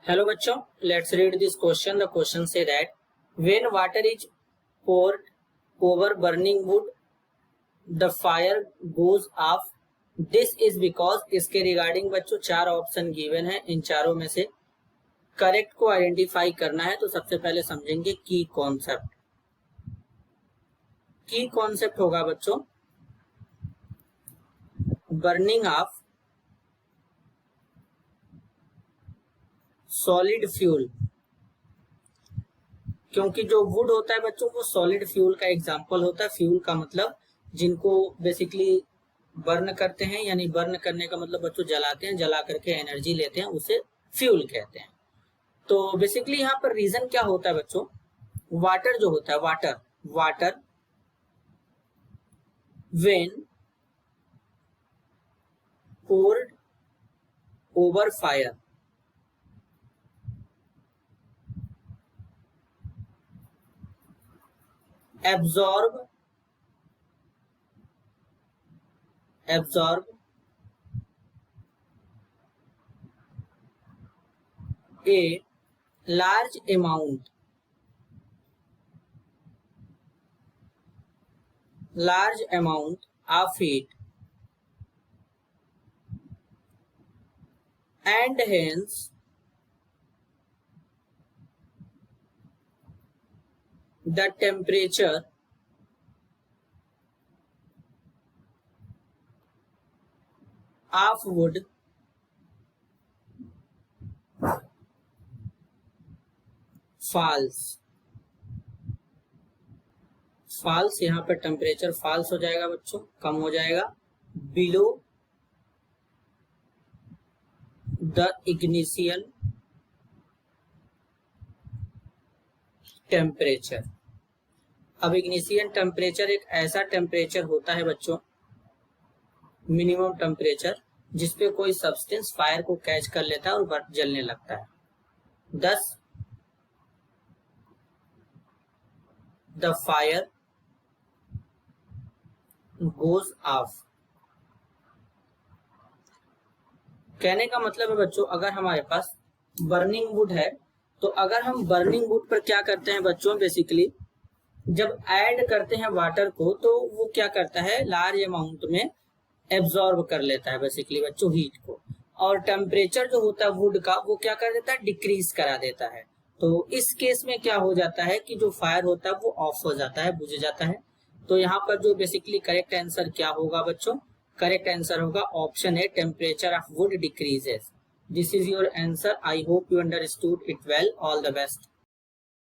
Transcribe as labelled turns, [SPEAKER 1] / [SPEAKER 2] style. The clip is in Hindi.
[SPEAKER 1] Hello बच्चों, let's read this question. The question say that when water is poured over burning wood, the fire goes off. This is because इसके रिगार्डिंग बच्चों चार ऑप्शन गिवन है, इन चारों में से करेक्ट को आइडेंटिफाई करना है। तो सबसे पहले समझेंगे की कॉन्सेप्ट। की कॉन्सेप्ट होगा बच्चों बर्निंग ऑफ सॉलिड फ्यूल, क्योंकि जो वुड होता है बच्चों वो सॉलिड फ्यूल का एग्जांपल होता है। फ्यूल का मतलब जिनको बेसिकली बर्न करते हैं, यानी बर्न करने का मतलब बच्चों जलाते हैं, जला करके एनर्जी लेते हैं, उसे फ्यूल कहते हैं। तो बेसिकली यहाँ पर रीजन क्या होता है बच्चों, वाटर जो होता है water when poured over fire absorb a large amount of heat and hence the temperature of wood falls यहाँ पर टेम्परेचर फॉल्स हो जाएगा बच्चों, कम हो जाएगा बिलो द इग्निशियल टेम्परेचर। अब इग्निशियल टेम्परेचर एक ऐसा टेम्परेचर होता है बच्चों, मिनिमम टेम्परेचर, जिसपे कोई सब्सटेंस फायर को कैच कर लेता है और जलने लगता है। Thus the fire goes off। कहने का मतलब है बच्चों, अगर हमारे पास बर्निंग वुड है तो अगर हम बर्निंग वुड पर क्या करते हैं बच्चों, बेसिकली जब ऐड करते हैं वाटर को तो वो क्या करता है, लार्ज अमाउंट में एब्जॉर्ब कर लेता है बेसिकली बच्चों हीट को, और टेम्परेचर जो होता है वुड का वो क्या कर देता है, डिक्रीज करा देता है। तो इस केस में क्या हो जाता है कि जो फायर होता है वो ऑफ हो जाता है, बुझ जाता है। तो यहाँ पर जो बेसिकली करेक्ट आंसर क्या होगा बच्चों, करेक्ट आंसर होगा ऑप्शन है, temperature of would decreases. This is your answer. I hope you understood it well. All the best.